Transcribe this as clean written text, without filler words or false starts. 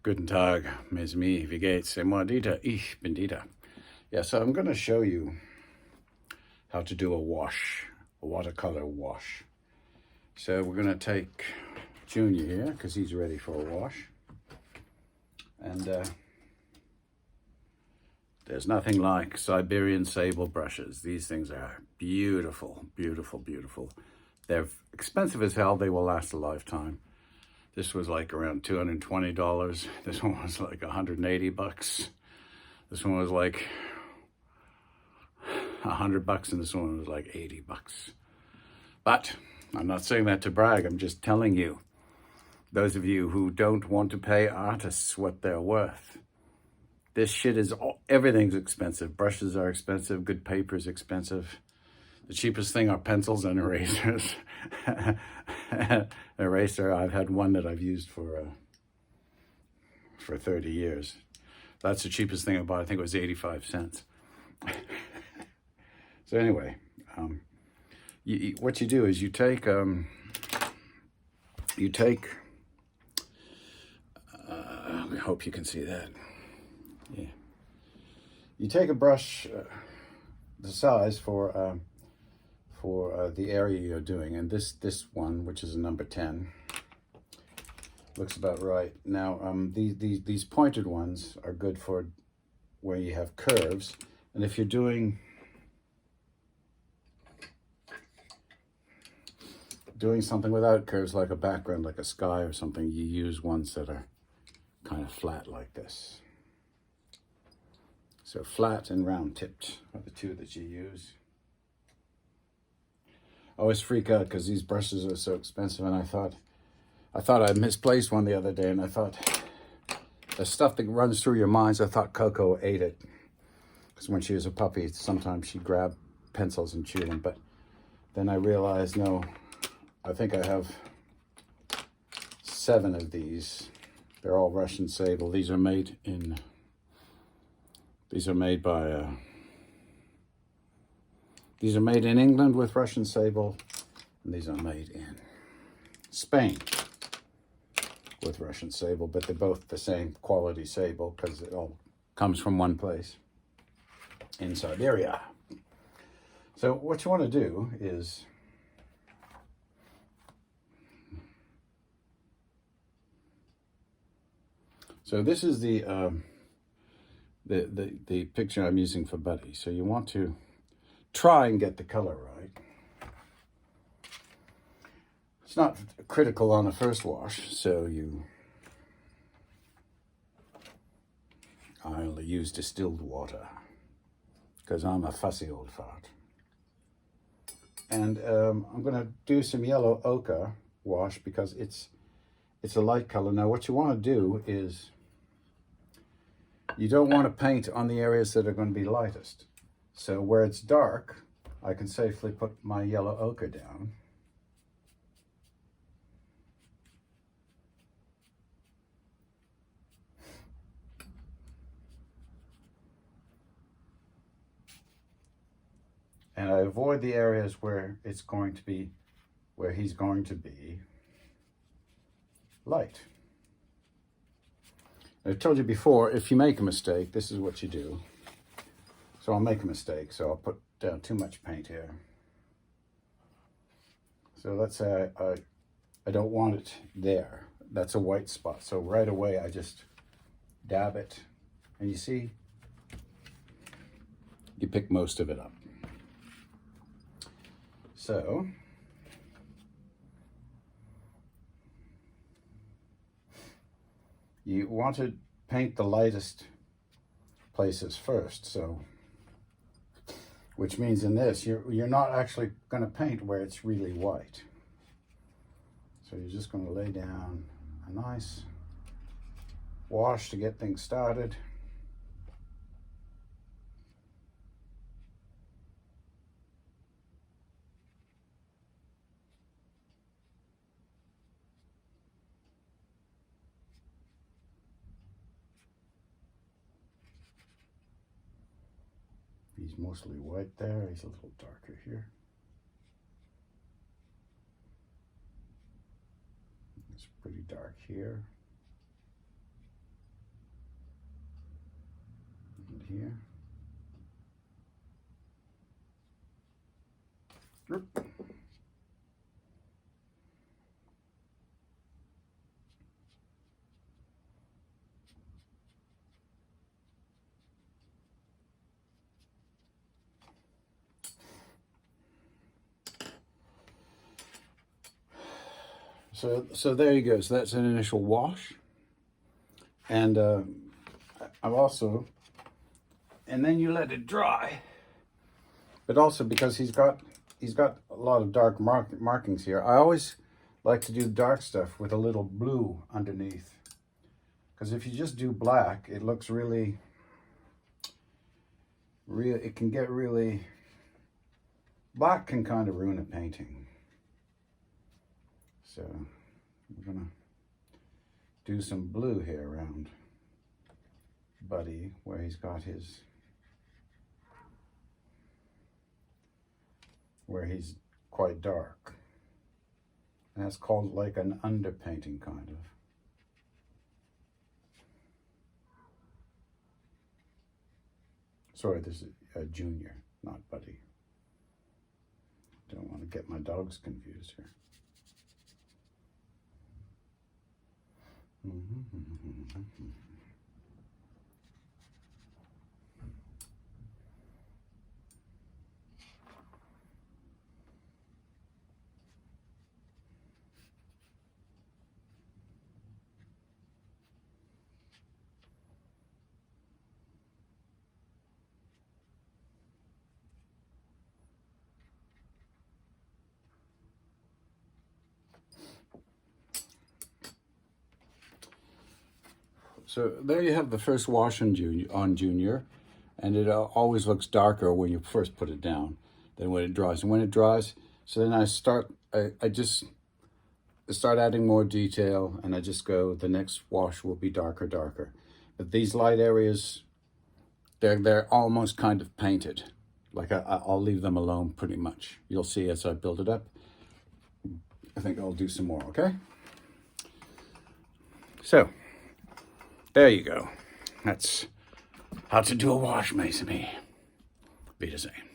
Guten Tag, es mi, wie geht's? C'est moi, Dieter, ich bin Dieter. Yeah, so I'm going to show you how to do a wash, a watercolor wash. So we're going to take Junior here, because he's ready for a wash. And there's nothing like Siberian Sable brushes. These things are beautiful, beautiful, beautiful. They're expensive as hell. They will last a lifetime. This was like around $220. This one was like 180 bucks. This one was like $100, and this one was like 80 bucks. But I'm not saying that to brag. I'm just telling you, those of you who don't want to pay artists what they're worth, this shit is everything's expensive. Brushes are expensive. Good paper is expensive. The cheapest thing are pencils and erasers. Eraser, I've had one that I've used for 30 years. That's the cheapest thing I bought. I think it was 85 cents. So anyway, what you do is you take I hope you can see that. Yeah. You take a brush the size for the area you're doing, and this one, which is a number 10, looks about right. Now these pointed ones are good for where you have curves, and if you're doing something without curves, like a background, like a sky or something, you use ones that are kind of flat like this. So flat and round tipped are the two that you use. I always freak out because these brushes are so expensive, and I thought I misplaced one the other day, and I thought the stuff that runs through your minds, I thought Coco ate it, because when she was a puppy, sometimes she'd grab pencils and chew them, but then I realized, no, I think I have 7 of these. They're all Russian Sable. These are made in England with Russian Sable, and these are made in Spain with Russian Sable, but they're both the same quality sable because it all comes from one place in Siberia. So what you want to do is this is the picture I'm using for Buddy. So you want to try and get the color right. It's not critical on the first wash, so I only use distilled water because I'm a fussy old fart. And I'm going to do some yellow ochre wash because it's a light color. Now what you want to do is you don't want to paint on the areas that are going to be lightest. So where it's dark, I can safely put my yellow ochre down. And I avoid the areas where he's going to be light. I've told you before, if you make a mistake, this is what you do. So I'll make a mistake, so I'll put down too much paint here. So let's say I don't want it there. That's a white spot. So right away I just dab it, and you see, you pick most of it up. So you want to paint the lightest places first. So, which means in this, you're not actually going to paint where it's really white. So you're just going to lay down a nice wash to get things started. He's mostly white there. He's a little darker here. It's pretty dark here. So there you go. So that's an initial wash. And I've also, and then you let it dry. But also because he's got a lot of dark markings here. I always like to do dark stuff with a little blue underneath. Because if you just do black, it looks really, it can get really, black can kind of ruin a painting. So we're gonna do some blue here around Buddy, where he's got his, where he's quite dark. And that's called like an underpainting kind of. Sorry, this is a Junior, not Buddy. Don't want to get my dogs confused here. So there you have the first wash on Junior, and it always looks darker when you first put it down than when it dries. And when it dries, so then I just start adding more detail, and I just go, the next wash will be darker. But these light areas, they're almost kind of painted. Like I'll leave them alone pretty much. You'll see as I build it up. I think I'll do some more, okay? So, there you go. That's how to do a wash, Mason. Be the same.